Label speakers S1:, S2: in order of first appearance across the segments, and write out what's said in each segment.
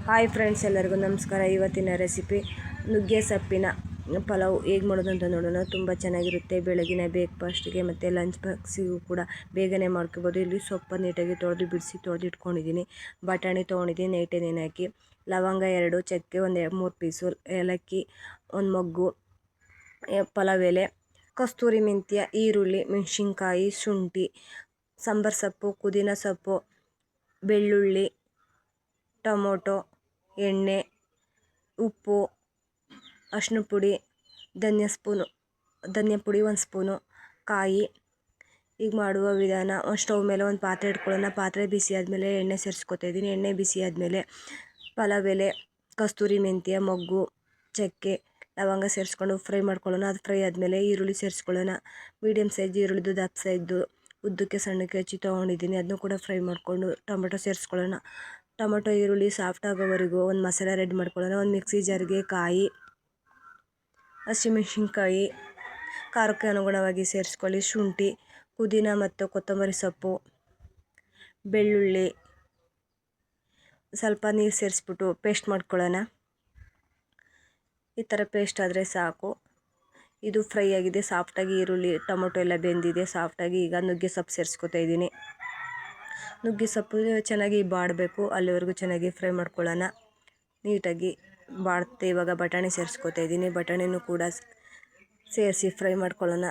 S1: Hi friends, ಎಲ್ಲರಿಗೂ ನಮಸ್ಕಾರ. ಇವತ್ತಿನ ರೆಸಿಪಿ ನುಗ್ಗೆ ಸೊಪ್ಪಿನ ಪಲಾವ್ ಹೇಗೆ ಮಾಡೋದು ಅಂತ ನೋಡೋಣ. ತುಂಬ ಚೆನ್ನಾಗಿರುತ್ತೆ. ಬೆಳಗಿನ ಬ್ರೇಕ್ಫಾಸ್ಟ್ಗೆ ಮತ್ತು ಲಂಚ್ ಬಾಕ್ಸಿಗೂ ಕೂಡ ಬೇಗನೆ ಮಾಡ್ಕೋಬೋದು. ಇಲ್ಲಿ ಸೊಪ್ಪು ನೀಟಾಗಿ ತೊಳೆದು ಇಟ್ಕೊಂಡಿದ್ದೀನಿ. ಬಟಾಣಿ ತೊಗೊಂಡಿದ್ದೀನಿ, ನೈಟೇ ನೆನೆಹಾಕಿ. ಲವಂಗ 2, ಚಕ್ಕೆ ಒಂದು 3 ಪೀಸು, ಏಲಕ್ಕಿ 1 ಮೊಗ್ಗು, ಪಲಾವ್ ಎಲೆ, ಕಸ್ತೂರಿ ಮೆಂತ್ಯ, ಈರುಳ್ಳಿ, ಮೆಣಸಿನ್ಕಾಯಿ, ಶುಂಠಿ, ಸಾಂಬಾರು ಸೊಪ್ಪು, ಪುದೀನ ಸೊಪ್ಪು, ಬೆಳ್ಳುಳ್ಳಿ, ಟೊಮೊಟೊ, ಎಣ್ಣೆ, ಉಪ್ಪು, ಅರಿಶಿನ ಪುಡಿ, ಧನಿಯಾ ಪುಡಿ 1 ಸ್ಪೂನು, ಕಾಯಿ. ಈಗ ಮಾಡುವ ವಿಧಾನ: ಸ್ಟವ್ ಮೇಲೆ ಒಂದು ಪಾತ್ರೆ ಇಟ್ಕೊಳ್ಳೋಣ. ಪಾತ್ರೆ ಬಿಸಿ ಆದಮೇಲೆ ಎಣ್ಣೆ ಸೇರಿಸ್ಕೊತಾ ಇದ್ದೀನಿ. ಎಣ್ಣೆ ಬಿಸಿ ಆದಮೇಲೆ ಪಲಾವ್ ಎಲೆ, ಕಸ್ತೂರಿ ಮೆಂತ್ಯ, ಮೊಗ್ಗು, ಚಕ್ಕೆ, ಲವಂಗ ಸೇರಿಸ್ಕೊಂಡು ಫ್ರೈ ಮಾಡ್ಕೊಳ್ಳೋಣ. ಅದು ಫ್ರೈ ಆದಮೇಲೆ ಈರುಳ್ಳಿ ಸೇರಿಸ್ಕೊಳ್ಳೋಣ. ಮೀಡಿಯಮ್ ಸೈಜ್ ಈರುಳ್ಳಿದು, ದಪ್ಪ ಸೈಜು ಉದ್ದಕ್ಕೆ ಸಣ್ಣಕ್ಕೆ ಹಚ್ಚಿ ತೊಗೊಂಡಿದ್ದೀನಿ. ಅದನ್ನು ಕೂಡ ಫ್ರೈ ಮಾಡಿಕೊಂಡು ಟೊಮೊಟೊ ಸೇರಿಸ್ಕೊಳ್ಳೋಣ. ಟೊಮೊಟೊ ಈರುಳ್ಳಿ ಸಾಫ್ಟ್ ಆಗೋವರೆಗೂ ಒಂದು ಮಸಾಲೆ ರೆಡಿ ಮಾಡ್ಕೊಳ್ಳೋಣ. ಒಂದು ಮಿಕ್ಸಿ ಜಾರ್ಗೆ ಕಾಯಿ, ಹಸಿಮೆಣಸಿನ್ಕಾಯಿ, ಖಾರಕ್ಕೆ ಅನುಗುಣವಾಗಿ ಸೇರಿಸ್ಕೊಳ್ಳಿ. ಶುಂಠಿ, ಪುದೀನ ಮತ್ತು ಕೊತ್ತಂಬರಿ ಸೊಪ್ಪು, ಬೆಳ್ಳುಳ್ಳಿ, ಸ್ವಲ್ಪ ನೀರು ಸೇರಿಸ್ಬಿಟ್ಟು ಪೇಸ್ಟ್ ಮಾಡ್ಕೊಳ್ಳೋಣ. ಈ ಥರ ಪೇಸ್ಟ್ ಆದರೆ ಸಾಕು. ಇದು ಫ್ರೈ ಆಗಿದೆ, ಸಾಫ್ಟಾಗಿ ಈರುಳ್ಳಿ ಟೊಮೊಟೊ ಎಲ್ಲ ಬೆಂದಿದೆ ಸಾಫ್ಟಾಗಿ. ಈಗ ನುಗ್ಗೆ ಸೊಪ್ಪು ಸೇರಿಸ್ಕೊತಾ ಇದ್ದೀನಿ. ನುಗ್ಗೆ ಸೊಪ್ಪು ಚೆನ್ನಾಗಿ ಬಾಡಬೇಕು, ಅಲ್ಲಿವರೆಗೂ ಚೆನ್ನಾಗಿ ಫ್ರೈ ಮಾಡ್ಕೊಳ್ಳೋಣ. ನೀಟಾಗಿ ಬಾಡುತ್ತೆ. ಇವಾಗ ಬಟಾಣಿ ಸೇರಿಸ್ಕೊತಾ ಇದ್ದೀನಿ. ಬಟಾಣಿನೂ ಕೂಡ ಸೇರಿಸಿ ಫ್ರೈ ಮಾಡ್ಕೊಳ್ಳೋಣ.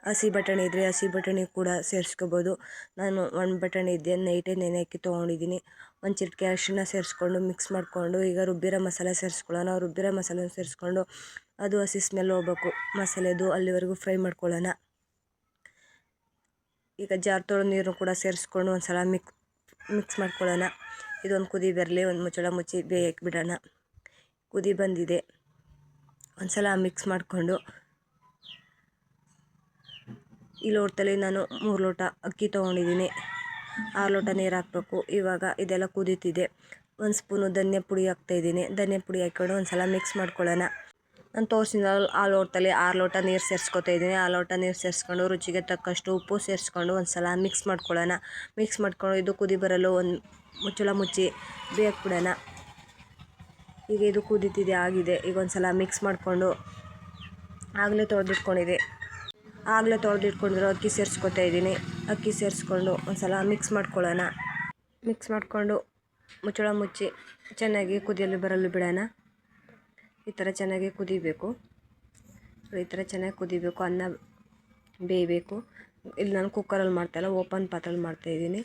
S1: ಹಸಿ ಬಟಾಣಿ ಇದ್ದರೆ ಹಸಿ ಬಟಾಣಿ ಕೂಡ ಸೇರಿಸ್ಕೋಬೋದು. ನಾನು 1 ಬಟಾಣಿ ಇದ್ದೆ, ನೈಟೇ ನೆನೆ ಹಾಕಿ ತೊಗೊಂಡಿದ್ದೀನಿ. 1 ಚಿಟಿಕೆ ಅರಿಶಿನ ಸೇರಿಸ್ಕೊಂಡು ಮಿಕ್ಸ್ ಮಾಡಿಕೊಂಡು ಈಗ ರುಬ್ಬಿರೋ ಮಸಾಲೆ ಸೇರಿಸ್ಕೊಳ್ಳೋಣ. ರುಬ್ಬಿರೋ ಮಸಾಲೆ ಸೇರಿಸ್ಕೊಂಡು ಅದು ಹಸಿ ಸ್ಮೆಲ್ ಹೋಗ್ಬೇಕು ಮಸಾಲೆದು, ಅಲ್ಲಿವರೆಗೂ ಫ್ರೈ ಮಾಡ್ಕೊಳ್ಳೋಣ. ಈಗ ಜಾರ್ ತೊಳೆದ ನೀರು ಕೂಡ ಸೇರಿಸ್ಕೊಂಡು ಒಂದು ಸಲ ಮಿಕ್ಸ್ ಮಾಡ್ಕೊಳ್ಳೋಣ. ಇದೊಂದು ಕುದಿ ಬರಲಿ, ಒಂದು ಮುಚ್ಚಳ ಮುಚ್ಚಿ ಬೇಯಕ್ಕೆ ಬಿಡೋಣ. ಕುದಿ ಬಂದಿದೆ. ಒಂದು ಸಲ ಮಿಕ್ಸ್ ಮಾಡಿಕೊಂಡು ಈ ಲೋಟದಲ್ಲಿ ನಾನು 3 ಲೋಟ ಅಕ್ಕಿ ತೊಗೊಂಡಿದ್ದೀನಿ. 6 ಲೋಟ ನೀರು ಹಾಕಬೇಕು. ಇವಾಗ ಇದೆಲ್ಲ ಕುದೀತಿದೆ. 1 ಸ್ಪೂನು ಧನಿಯಾ ಪುಡಿ ಹಾಕ್ತಾಯಿದ್ದೀನಿ. ಧನಿಯಾ ಪುಡಿ ಹಾಕ್ಕೊಂಡು ಒಂದು ಸಲ ಮಿಕ್ಸ್ ಮಾಡ್ಕೊಳ್ಳೋಣ. ನಾನು ತೋರಿಸಿದ ಆ ಲೋಟದಲ್ಲಿ 6 ಲೋಟ ನೀರು ಸೇರಿಸ್ಕೊತಾ ಇದ್ದೀನಿ. 6 ಲೋಟ ನೀರು ಸೇರಿಸ್ಕೊಂಡು ರುಚಿಗೆ ತಕ್ಕಷ್ಟು ಉಪ್ಪು ಸೇರಿಸ್ಕೊಂಡು ಒಂದು ಸಲ ಮಿಕ್ಸ್ ಮಾಡ್ಕೊಳ್ಳೋಣ. ಮಿಕ್ಸ್ ಮಾಡ್ಕೊಂಡು ಇದು ಕುದಿ ಬರಲು ಒಂದು ಮುಚ್ಚಳ ಮುಚ್ಚಿ ಬೇಯಕ್ಕೆ ಬಿಡೋಣ. ಈಗ ಇದು ಕುದೀತಿದೆ, ಆಗಿದೆ. ಈಗ ಒಂದು ಸಲ ಮಿಕ್ಸ್ ಮಾಡಿಕೊಂಡು ಆಗಲೇ ತೊಳೆದಿಟ್ಕೊಂಡಿರೋ ಅಕ್ಕಿ ಸೇರಿಸ್ಕೊತಾ ಇದ್ದೀನಿ. ಅಕ್ಕಿ ಸೇರಿಸ್ಕೊಂಡು ಒಂದು ಸಲ ಮಿಕ್ಸ್ ಮಾಡ್ಕೊಳ್ಳೋಣ. ಮಿಕ್ಸ್ ಮಾಡಿಕೊಂಡು ಮುಚ್ಚಳ ಮುಚ್ಚಿ ಚೆನ್ನಾಗಿ ಕುದಿಯಲು ಬರಲು ಬಿಡೋಣ. ಈ ಥರ ಚೆನ್ನಾಗಿ ಕುದಿಬೇಕು. ಅನ್ನ ಬೇಯಬೇಕು. ಇಲ್ಲಿ ನಾನು ಕುಕ್ಕರಲ್ಲಿ ಮಾಡ್ತಾಯಿಲ್ಲ, ಓಪನ್ ಪಾತ್ರೆಯಲ್ಲಿ ಮಾಡ್ತಾಯಿದ್ದೀನಿ.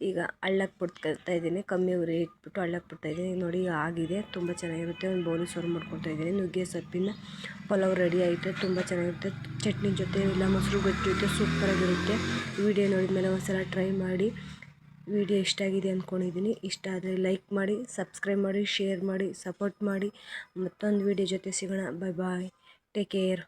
S1: ಈಗ ಹಳ್ಳಕ್ಕೆ ಬಿಡ್ತಾ ಇದ್ದೀನಿ. ಕಮ್ಮಿ ಉರಿ ಇಟ್ಬಿಟ್ಟು ಹಳ್ಳಕ್ಕೆ ಬಿಡ್ತಾಯಿದ್ದೀನಿ. ನೋಡಿ ಆಗಿದೆ, ತುಂಬ ಚೆನ್ನಾಗಿರುತ್ತೆ. ಒಂದು ಬೌಲಿಗೆ ಸರ್ವ್ ಮಾಡ್ಕೊತಾ ಇದ್ದೀನಿ. ನುಗ್ಗೆ ಸೊಪ್ಪಿನ ಪಲಾವ್ ರೆಡಿ ಆಯಿತು. ತುಂಬ ಚೆನ್ನಾಗಿರುತ್ತೆ. ಚಟ್ನಿ ಜೊತೆ ಇಲ್ಲ ಮೊಸರು ಗಟ್ಟಿ ಜೊತೆ ಸೂಪರಾಗಿರುತ್ತೆ. ವಿಡಿಯೋ ನೋಡಿದ ಮೇಲೆ ಒಂದು ಸಲ ಟ್ರೈ ಮಾಡಿ. ವಿಡಿಯೋ ಇಷ್ಟ ಆಗಿದೆ ಅಂದ್ಕೊಂಡಿದ್ದೀನಿ. ಇಷ್ಟ ಆದರೆ ಲೈಕ್ ಮಾಡಿ, ಸಬ್ಸ್ಕ್ರೈಬ್ ಮಾಡಿ, ಶೇರ್ ಮಾಡಿ, ಸಪೋರ್ಟ್ ಮಾಡಿ. ಮತ್ತೊಂದು ವಿಡಿಯೋ ಜೊತೆ ಸಿಗೋಣ. ಬಾಯ್ ಬಾಯ್, ಟೇಕ್ ಕೇರ್.